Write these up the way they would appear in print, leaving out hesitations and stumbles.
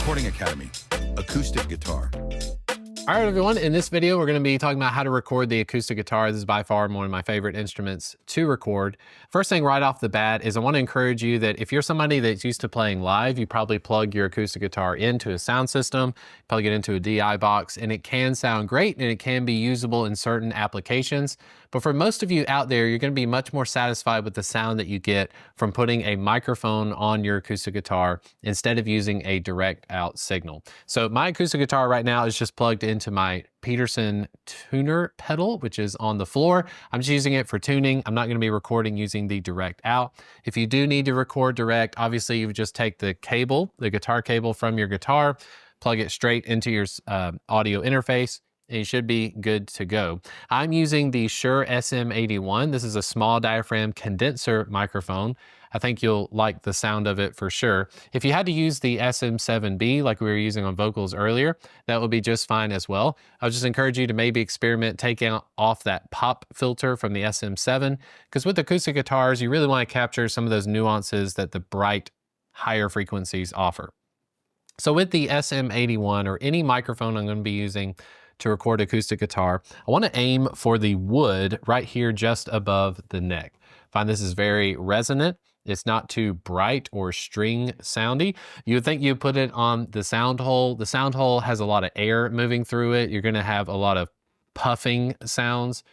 Recording Academy, acoustic guitar. All right, everyone, in this video, we're gonna be talking about how to record the acoustic guitar. This is by far one of my favorite instruments to record. First thing right off the bat is I wanna encourage you that if you're somebody that's used to playing live, you probably plug your acoustic guitar into a sound system, probably get into a DI box, and it can sound great and it can be usable in certain applications. But for most of you out there, you're gonna be much more satisfied with the sound that you get from putting a microphone on your acoustic guitar instead of using a direct out signal. So my acoustic guitar right now is just plugged into my Peterson tuner pedal, which is on the floor. I'm just using it for tuning. I'm not gonna be recording using the direct out. If you do need to record direct, obviously you would just take the cable, the guitar cable from your guitar, plug it straight into your audio interface, and you should be good to go. I'm using the Shure SM81. This is a small diaphragm condenser microphone. I think you'll like the sound of it for sure. If you had to use the SM7B like we were using on vocals earlier, that would be just fine as well. I would just encourage you to maybe experiment taking off that pop filter from the SM7, because with acoustic guitars, you really want to capture some of those nuances that the bright, higher frequencies offer. So with the SM81 or any microphone I'm going to be using to record acoustic guitar, I want to aim for the wood right here just above the neck. Find this is very resonant. It's not too bright or string soundy. You would think you put it on the sound hole. The sound hole has a lot of air moving through it. You're going to have a lot of puffing sounds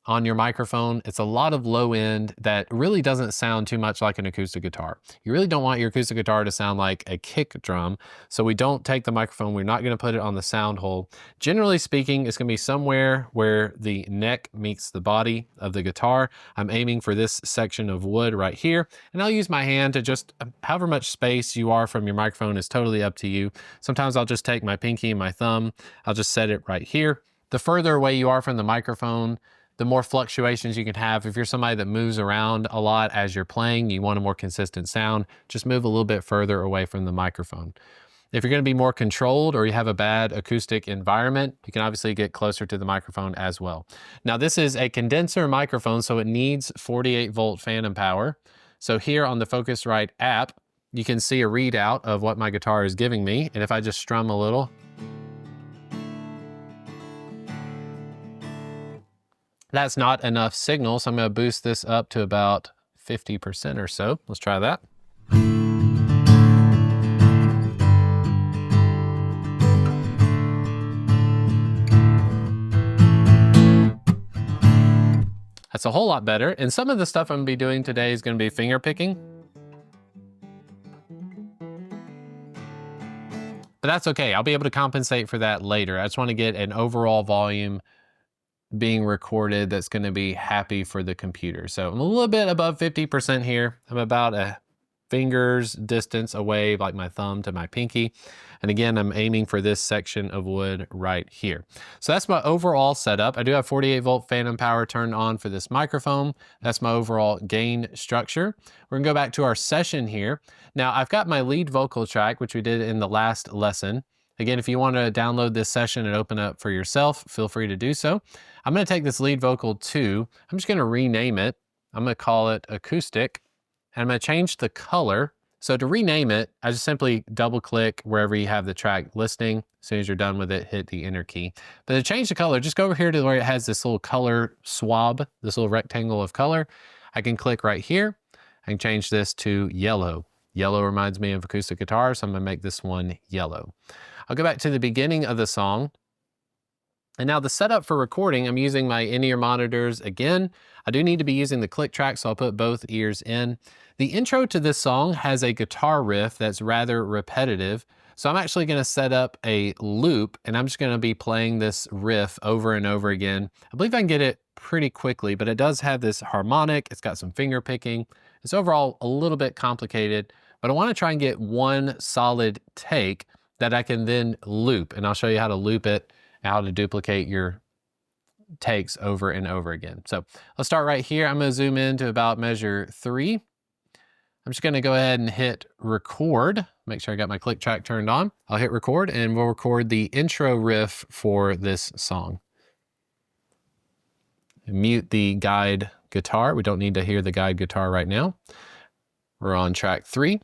on your microphone. It's a lot of low end that really doesn't sound too much like an acoustic guitar. You really don't want your acoustic guitar to sound like a kick drum. So we don't take the microphone, we're not gonna put it on the sound hole. Generally speaking, it's gonna be somewhere where the neck meets the body of the guitar. I'm aiming for this section of wood right here, and I'll use my hand to just, however much space you are from your microphone is totally up to you. Sometimes I'll just take my pinky and my thumb, I'll just set it right here. The further away you are from the microphone, the more fluctuations you can have. If you're somebody that moves around a lot as you're playing, you want a more consistent sound, just move a little bit further away from the microphone. If you're gonna be more controlled or you have a bad acoustic environment, you can obviously get closer to the microphone as well. Now this is a condenser microphone, so it needs 48 volt phantom power. So here on the Focusrite app, you can see a readout of what my guitar is giving me. And if I just strum a little, that's not enough signal, so I'm gonna boost this up to about 50% or so. Let's try that. That's a whole lot better. And some of the stuff I'm gonna be doing today is gonna be finger picking. But that's okay, I'll be able to compensate for that later. I just wanna get an overall volume being recorded that's gonna be happy for the computer. So I'm a little bit above 50% here. I'm about a finger's distance away, like my thumb to my pinky. And again, I'm aiming for this section of wood right here. So that's my overall setup. I do have 48 volt phantom power turned on for this microphone. That's my overall gain structure. We're gonna go back to our session here. Now I've got my lead vocal track, which we did in the last lesson. Again, if you want to download this session and open it up for yourself, feel free to do so. I'm going to take this lead vocal 2. I'm just going to rename it. I'm going to call it Acoustic, and I'm going to change the color. So to rename it, I just simply double click wherever you have the track listing. As soon as you're done with it, hit the enter key. But to change the color, just go over here to where it has this little color swab, this little rectangle of color. I can click right here. I can change this to yellow. Yellow reminds me of acoustic guitar, so I'm gonna make this one yellow. I'll go back to the beginning of the song. And now the setup for recording, I'm using my in-ear monitors again. I do need to be using the click track, so I'll put both ears in. The intro to this song has a guitar riff that's rather repetitive. So I'm actually gonna set up a loop, and I'm just gonna be playing this riff over and over again. I believe I can get it pretty quickly, but it does have this harmonic, it's got some finger picking. It's overall a little bit complicated, but I wanna try and get one solid take that I can then loop, and I'll show you how to loop it, how to duplicate your takes over and over again. So let's start right here. I'm gonna zoom in to about measure 3. I'm just gonna go ahead and hit record. Make sure I got my click track turned on. I'll hit record and we'll record the intro riff for this song. Mute the guide guitar. We don't need to hear the guide guitar right now. We're on track 3.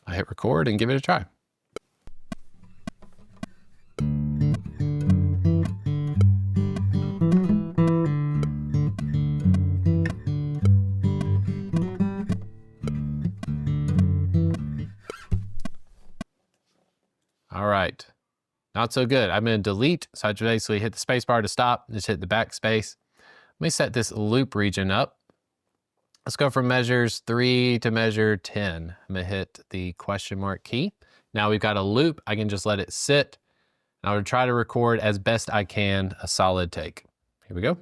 I hit record and give it a try. All right, not so good. I'm gonna delete, so I basically hit the space bar to stop, just hit the backspace. Let me set this loop region up. Let's go from measures 3 to measure 10. I'm gonna hit the question mark key. Now we've got a loop, I can just let it sit. I'm gonna try to record as best I can a solid take. Here we go.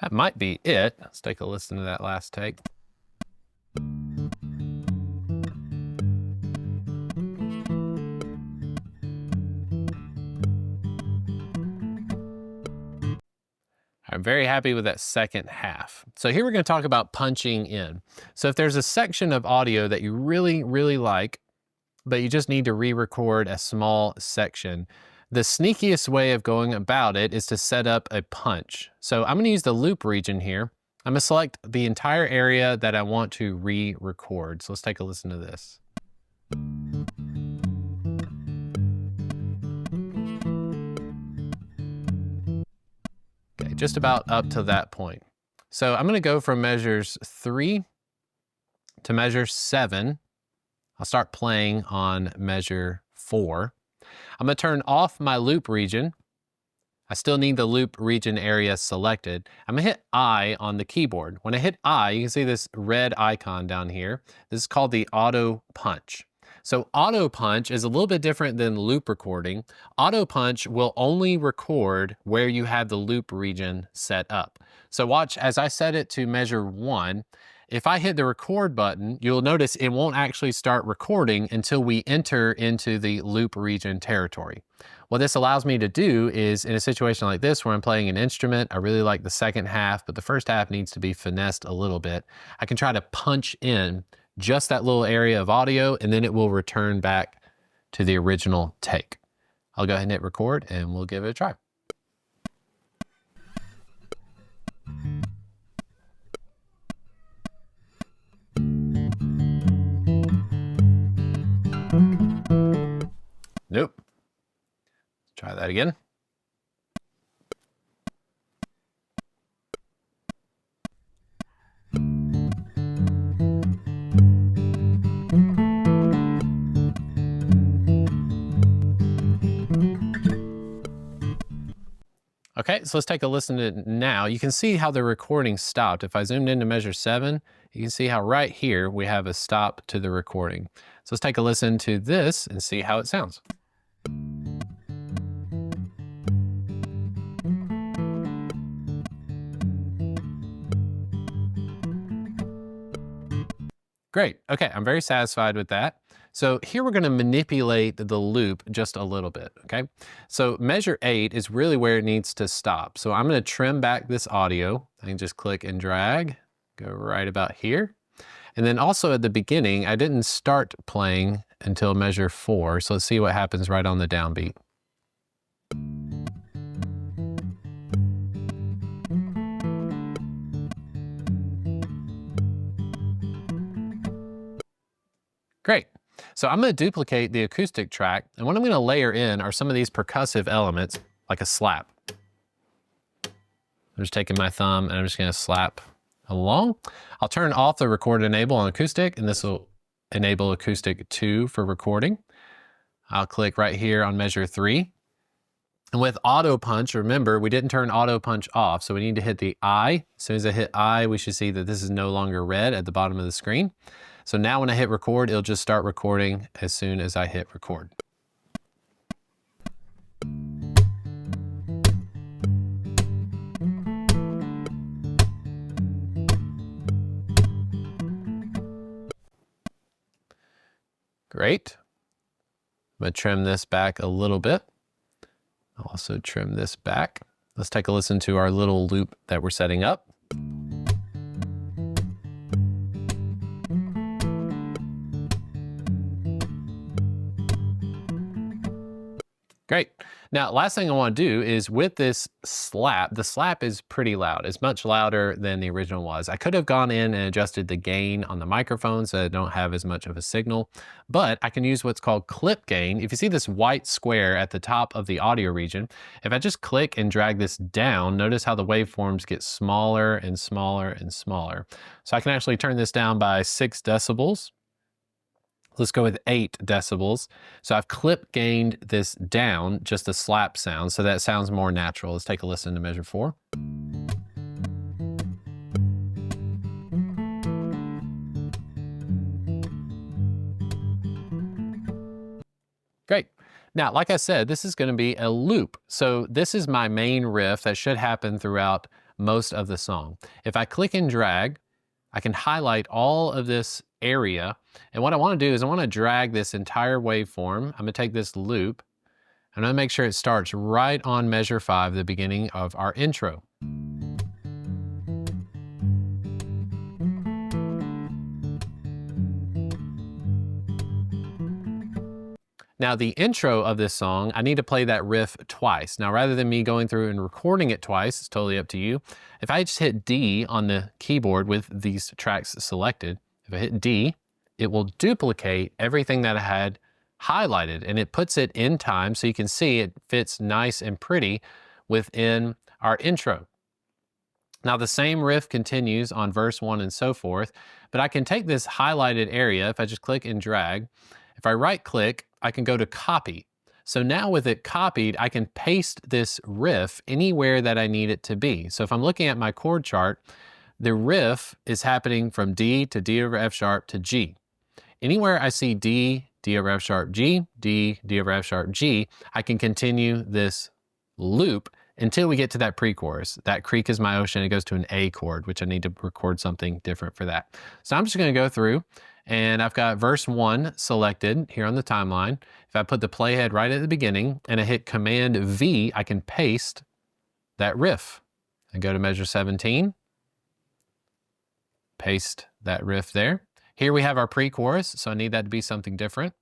That might be it. Let's take a listen to that last take. I'm very happy with that second half. So here we're going to talk about punching in. So if there's a section of audio that you really, really like, but you just need to re-record a small section, the sneakiest way of going about it is to set up a punch. So I'm going to use the loop region here. I'm going to select the entire area that I want to re-record. So let's take a listen to this. Okay, just about up to that point. So I'm going to go from measures 3 to measure 7. I'll start playing on measure 4. I'm going to turn off my loop region. I still need the loop region area selected. I'm going to hit I on the keyboard. When I hit I, you can see this red icon down here. This is called the auto punch. So auto punch is a little bit different than loop recording. Auto punch will only record where you have the loop region set up. So watch, as I set it to measure 1, if I hit the record button, you'll notice it won't actually start recording until we enter into the loop region territory. What this allows me to do is, in a situation like this where I'm playing an instrument, I really like the second half, but the first half needs to be finessed a little bit. I can try to punch in just that little area of audio, and then it will return back to the original take. I'll go ahead and hit record, and we'll give it a try. Nope. Try that again. Okay, so let's take a listen to it now. You can see how the recording stopped. If I zoomed into measure 7, you can see how right here we have a stop to the recording. So let's take a listen to this and see how it sounds. Great, okay, I'm very satisfied with that. So here we're gonna manipulate the loop just a little bit, okay? So measure 8 is really where it needs to stop. So I'm gonna trim back this audio. I can just click and drag, go right about here. And then also at the beginning, I didn't start playing until measure 4. So let's see what happens right on the downbeat. Great. So I'm going to duplicate the acoustic track, and what I'm going to layer in are some of these percussive elements, like a slap. I'm just taking my thumb and I'm just going to slap along. I'll turn off the record enable on acoustic, and this will enable acoustic 2 for recording. I'll click right here on measure 3. And with auto punch, remember, we didn't turn auto punch off, so we need to hit the I. As soon as I hit I, we should see that this is no longer red at the bottom of the screen. So now when I hit record, it'll just start recording as soon as I hit record. Great. I'm gonna trim this back a little bit. I'll also trim this back. Let's take a listen to our little loop that we're setting up. Great. Now, last thing I want to do is with this slap, the slap is pretty loud. It's much louder than the original was. I could have gone in and adjusted the gain on the microphone so I don't have as much of a signal, but I can use what's called clip gain. If you see this white square at the top of the audio region, if I just click and drag this down, notice how the waveforms get smaller and smaller and smaller. So I can actually turn this down by 6 decibels. Let's go with 8 decibels. So I've clip gained this down, just the slap sound, so that sounds more natural. Let's take a listen to measure 4. Great. Now, like I said, this is going to be a loop. So this is my main riff that should happen throughout most of the song. If I click and drag, I can highlight all of this area. And what I want to do is I want to drag this entire waveform. I'm going to take this loop and I'm going to make sure it starts right on measure 5, the beginning of our intro. Now the intro of this song, I need to play that riff twice. Now rather than me going through and recording it twice, it's totally up to you. If I just hit D on the keyboard with these tracks selected, if I hit D, it will duplicate everything that I had highlighted and it puts it in time so you can see it fits nice and pretty within our intro. Now the same riff continues on verse 1 and so forth, but I can take this highlighted area, if I just click and drag, if I right click, I can go to copy. So now with it copied, I can paste this riff anywhere that I need it to be. So if I'm looking at my chord chart, the riff is happening from D to D over F sharp to G. Anywhere I see D, D over F sharp, G, D, D over F sharp, G, I can continue this loop until we get to that pre-chorus. That creek is my ocean, it goes to an A chord, which I need to record something different for that. So I'm just gonna go through and I've got verse 1 selected here on the timeline. If I put the playhead right at the beginning and I hit Command V, I can paste that riff. I go to measure 17, paste that riff there. Here we have our pre-chorus, so I need that to be something different.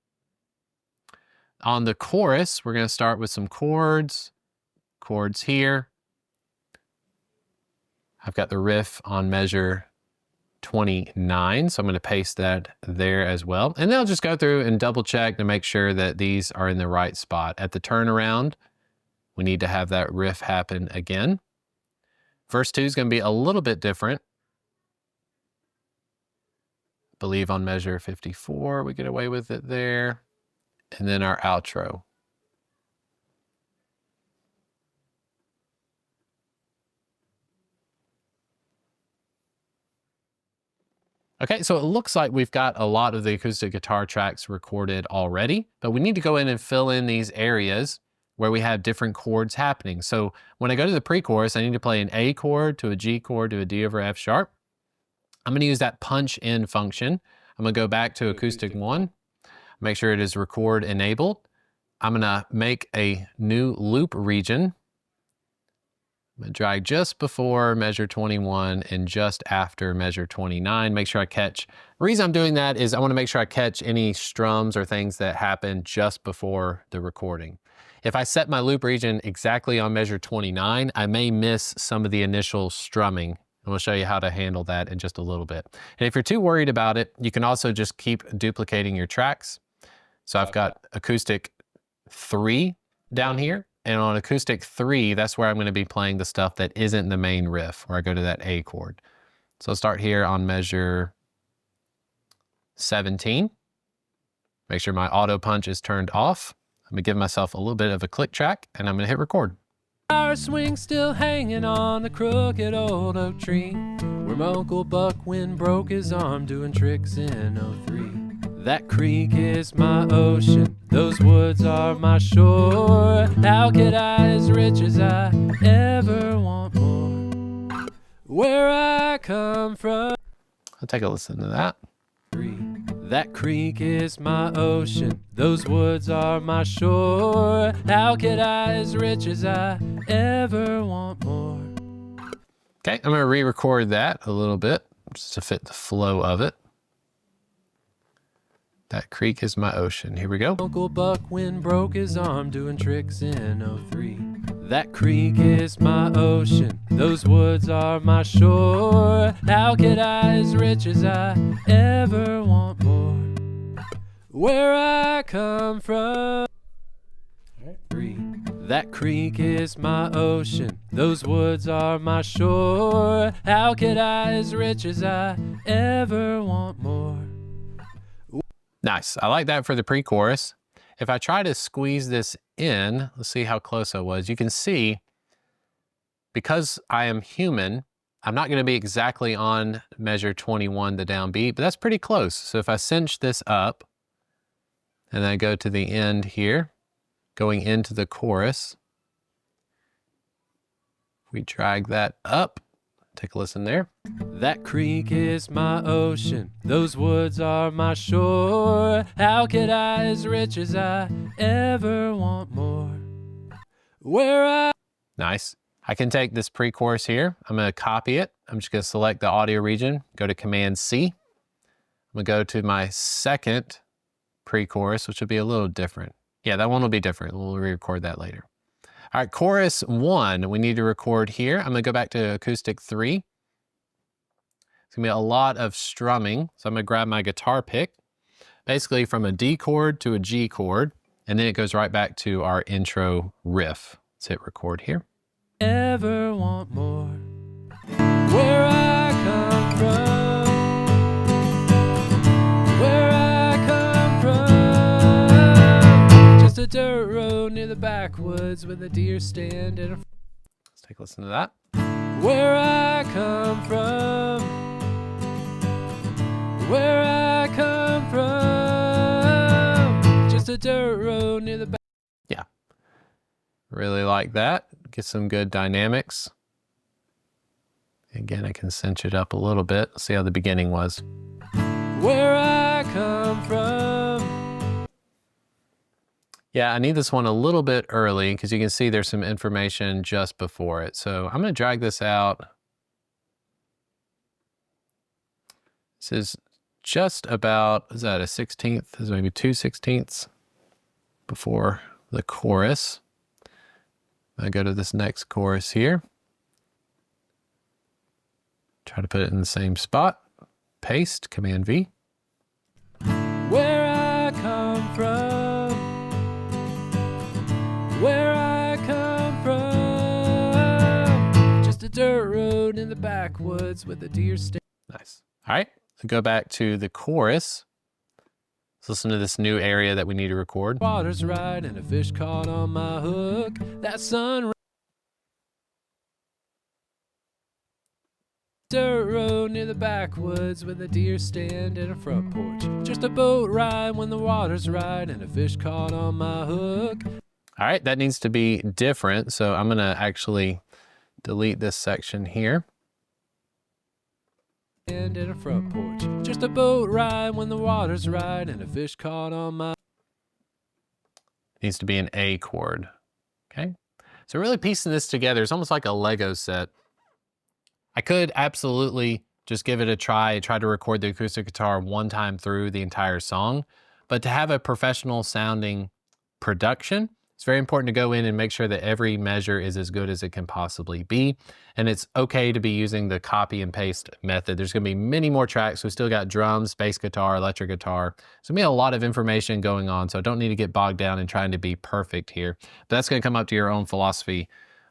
On the chorus, we're gonna start with some chords here. I've got the riff on measure 29, so I'm going to paste that there as well. And then I'll just go through and double check to make sure that these are in the right spot. At the turnaround, we need to have that riff happen again. Verse 2 is going to be a little bit different. I believe on measure 54, we get away with it there. And then our outro. Okay, so it looks like we've got a lot of the acoustic guitar tracks recorded already, but we need to go in and fill in these areas where we have different chords happening. So when I go to the pre-chorus, I need to play an A chord to a G chord to a D over F sharp. I'm gonna use that punch in function. I'm gonna go back to acoustic 1, make sure it is record enabled. I'm gonna make a new loop region. I'm gonna drag just before measure 21 and just after measure 29. Make sure I catch, the reason I'm doing that is I wanna make sure I catch any strums or things that happen just before the recording. If I set my loop region exactly on measure 29, I may miss some of the initial strumming. And we'll show you how to handle that in just a little bit. And if you're too worried about it, you can also just keep duplicating your tracks. So I've got acoustic 3 down here. And on acoustic 3, that's where I'm going to be playing the stuff that isn't the main riff, where I go to that A chord. So I'll start here on measure 17. Make sure my auto punch is turned off. I'm going to give myself a little bit of a click track, and I'm going to hit record. Our swing still hanging on a crooked old oak tree, where my Uncle Buckwin broke his arm doing tricks in '03. That creek is my ocean, those woods are my shore. How could I, as rich as I, ever want more? Where I come from. I'll take a listen to that. That creek is my ocean, those woods are my shore. How could I, as rich as I, ever want more? Okay, I'm gonna re-record that a little bit just to fit the flow of it. That creek is my ocean. Here we go. Uncle Buckwin broke his arm doing tricks in '03. That creek is my ocean, those woods are my shore. How could I, as rich as I, ever want more? Where I come from. That creek is my ocean, those woods are my shore. How could I, as rich as I, ever want more? Nice. I like that for the pre-chorus. If I try to squeeze this in, let's see how close I was. You can see, because I am human, I'm not going to be exactly on measure 21, the downbeat, but that's pretty close. So if I cinch this up and then I go to the end here, going into the chorus, we drag that up. Take a listen there. That creek is my ocean, those woods are my shore. How could I, as rich as I, ever want more? Where I... Nice. I can take this pre-chorus here. I'm going to copy it. I'm just going to select the audio region, go to Command C. I'm going to go to my second pre-chorus, which will be a little different. Yeah, that one will be different. We'll re-record that later. All right, chorus 1, we need to record here. I'm gonna go back to acoustic 3. It's gonna be a lot of strumming. So I'm gonna grab my guitar pick, basically from a D chord to a G chord, and then it goes right back to our intro riff. Let's hit record here. Ever want more? Where I come from. Where I come from. Just a dirt road near the backwoods with a deer stand and a... Let's take a listen to that. Where I come from. Where I come from. Just a dirt road near the back. Yeah, really like that. Get some good dynamics. Again, I can cinch it up a little bit. Let's see how the beginning was. Where I come from. Yeah, I need this one a little bit early because you can see there's some information just before it. So I'm going to drag this out. This is just about, is that a 16th? This is maybe 2/16 before the chorus. I go to this next chorus here. Try to put it in the same spot. Paste, Command V. Where I come from. Where I come from. Just a dirt road in the backwoods with a deer stand. Nice. All right, so go back to the chorus. Let's listen to this new area that we need to record. Water's right and a fish caught on my hook. That sun. Dirt road near the backwoods with a deer stand and a front porch. Just a boat ride when the water's right and a fish caught on my hook. All right, that needs to be different. So I'm gonna actually delete this section here. And in a front porch. Just a boat ride when the water's right and a fish caught on my... Needs to be an A chord, okay? So really piecing this together is almost like a Lego set. I could absolutely just give it a try to record the acoustic guitar one time through the entire song, but to have a professional sounding production, it's very important to go in and make sure that every measure is as good as it can possibly be. And it's okay to be using the copy and paste method. There's gonna be many more tracks. We still got drums, bass guitar, electric guitar. So we have a lot of information going on. So I don't need to get bogged down in trying to be perfect here. But that's gonna come up to your own philosophy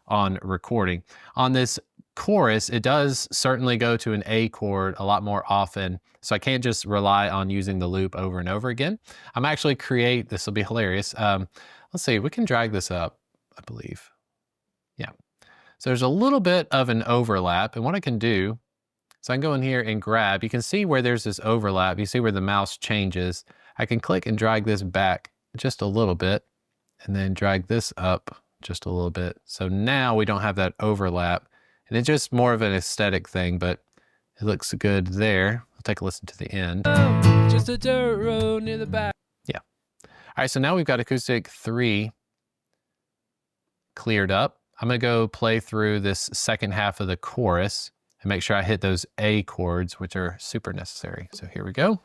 on recording. On this chorus, it does certainly go to an A chord a lot more often. So I can't just rely on using the loop over and over again. I'm actually this will be hilarious. Let's see, we can drag this up, I believe. Yeah. So there's a little bit of an overlap, and what I can do, so I can go in here and grab, you can see where there's this overlap, you see where the mouse changes. I can click and drag this back just a little bit, and then drag this up just a little bit. So now we don't have that overlap, and it's just more of an aesthetic thing, but It looks good there. I'll take a listen to the end. Just a dirt road near the back. Yeah. All right, so now we've got acoustic 3 cleared up. I'm gonna go play through this second half of the chorus and make sure I hit those A chords, which are super necessary. So here we go.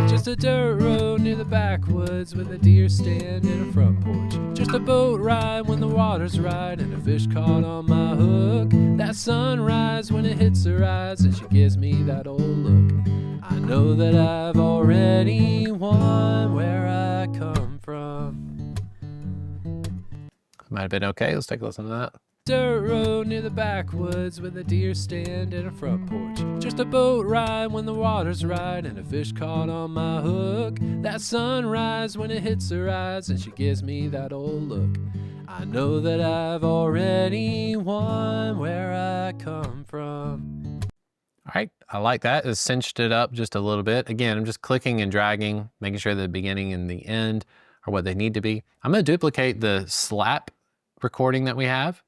Just a dirt road near the backwoods with a deer stand in a front porch. Just a boat ride when the water's right and a fish caught on my hook. That sunrise when it hits her eyes and she gives me that old look. I know that I've already won where I come from. Might have been okay. Let's take a listen to that. Dirt road near the backwoods with a deer stand in a front porch. Just a boat ride when the water's right and a fish caught on my hook. That sunrise when it hits her eyes and she gives me that old look. I know that I've already won where I come from. All right, I like that. It's cinched it up just a little bit. Again, I'm just clicking and dragging, making sure the beginning and the end are what they need to be. I'm gonna duplicate the slap recording that we have,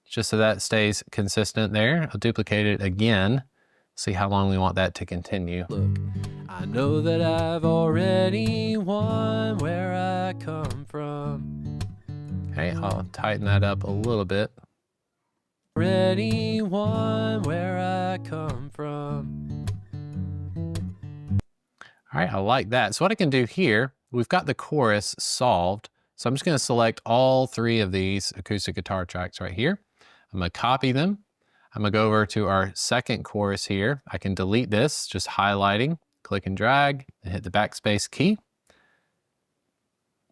just so that stays consistent there. I'll duplicate it again, see how long we want that to continue. Look, I know that I've already won where I come from. Okay, I'll tighten that up a little bit. Already won where I come from. All right, I like that. So what I can do here, we've got the chorus solved. So I'm just gonna select all 3 of these acoustic guitar tracks right here. I'm gonna copy them. I'm gonna go over to our second chorus here. I can delete this, just highlighting, click and drag, and hit the backspace key.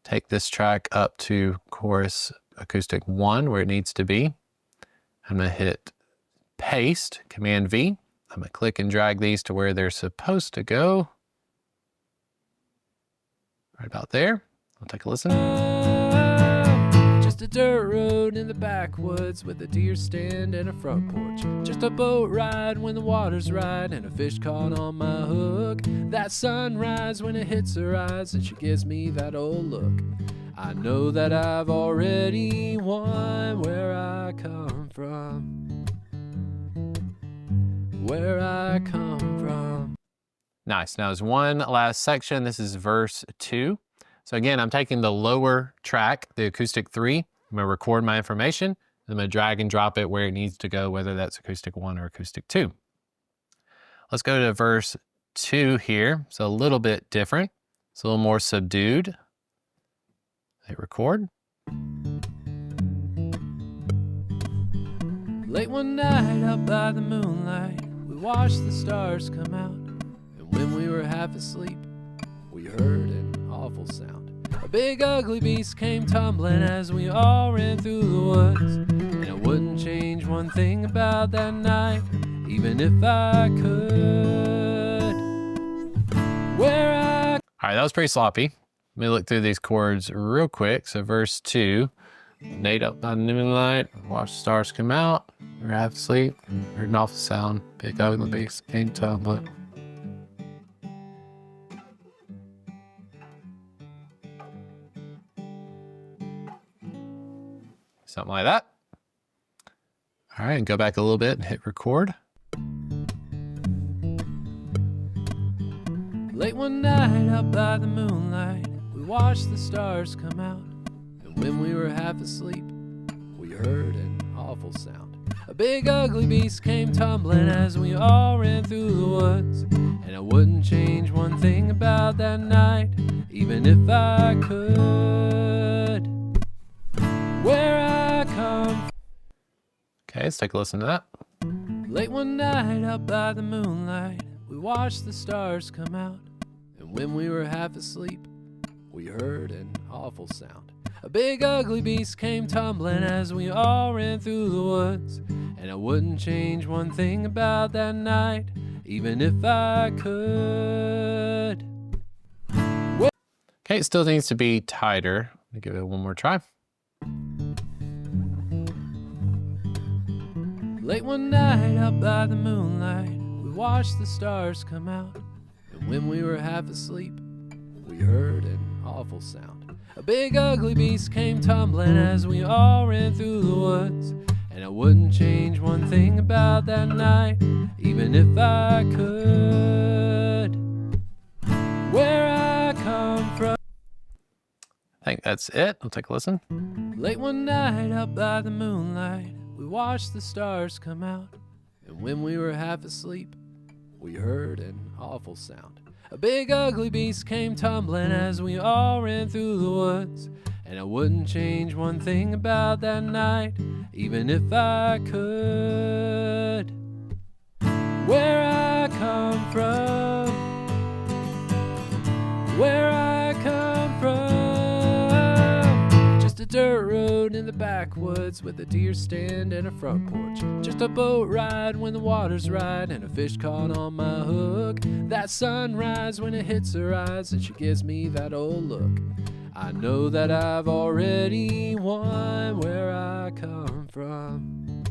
Take this track up to chorus acoustic 1 where it needs to be. I'm gonna hit paste, Command V. I'm gonna click and drag these to where they're supposed to go. Right about there. I'll take a listen. Just a dirt road in the backwoods with a deer stand and a front porch. Just a boat ride when the water's right and a fish caught on my hook. That sunrise when it hits her eyes and she gives me that old look. I know that I've already won where I come from. Where I come from. Nice. Now there's one last section. This is verse 2. So again, I'm taking the lower track, the acoustic 3. I'm gonna record my information. I'm gonna drag and drop it where it needs to go, whether that's acoustic 1 or acoustic 2. Let's go to verse 2 here. It's a little bit different. It's a little more subdued. Hit record. Late one night out by the moonlight, we watched the stars come out. And when we were half asleep, we heard an awful sound. A big ugly beast came tumbling as we all ran through the woods. And I wouldn't change one thing about that night, even if I could. All right, that was pretty sloppy. Let me look through these chords real quick. So verse 2, Nate up by the moonlight, watched the stars come out, we were half asleep, heard an awful sound, big ugly beast came tumbling. Something like that. All right, and go back a little bit and hit record. Late one night out by the moonlight, we watched the stars come out. And when we were half asleep, we heard an awful sound. A big ugly beast came tumbling as we all ran through the woods. And I wouldn't change one thing about that night, even if I could. Where I come. Okay, let's take a listen to that. Late one night out by the moonlight, we watched the stars come out. And when we were half asleep, we heard an awful sound. A big ugly beast came tumbling as we all ran through the woods. And I wouldn't change one thing about that night, even if I could. Okay, it still needs to be tighter. Let me give it one more try. Late one night out by the moonlight, we watched the stars come out. And when we were half asleep, we heard an awful sound. A big ugly beast came tumbling as we all ran through the woods. And I wouldn't change one thing about that night, even if I could. Where I come from. I think that's it. I'll take a listen. Late one night out by the moonlight, we watched the stars come out. And when we were half asleep, we heard an awful sound. A big ugly beast came tumbling as we all ran through the woods. And I wouldn't change one thing about that night, even if I could. Where I come from, where I come from. Just a dirt road in the backwoods with a deer stand and a front porch. Just a boat ride when the water's right and a fish caught on my hook. That sunrise when it hits her eyes and she gives me that old look. I know that I've already won. Where I come from,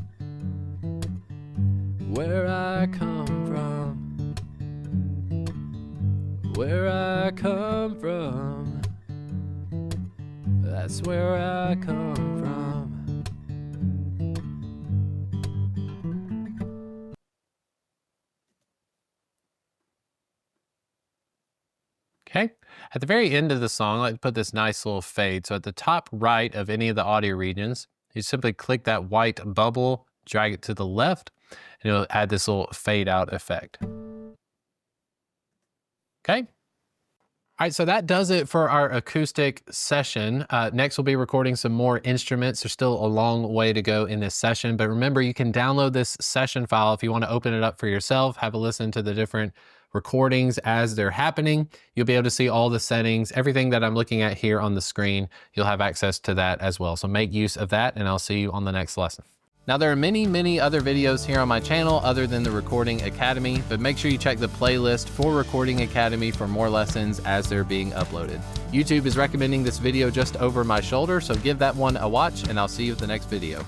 where I come from, where I come from. That's where I come from. Okay. At the very end of the song, I like to put this nice little fade. So at the top right of any of the audio regions, you simply click that white bubble, drag it to the left, and it'll add this little fade out effect. Okay. All right, so that does it for our acoustic session. Next, we'll be recording some more instruments. There's still a long way to go in this session, but remember, you can download this session file if you want to open it up for yourself, have a listen to the different recordings as they're happening. You'll be able to see all the settings, everything that I'm looking at here on the screen. You'll have access to that as well. So make use of that, and I'll see you on the next lesson. Now, there are many other videos here on my channel other than the Recording Academy, but make sure you check the playlist for Recording Academy for more lessons as they're being uploaded. YouTube is recommending this video just over my shoulder, so give that one a watch, and I'll see you at the next video.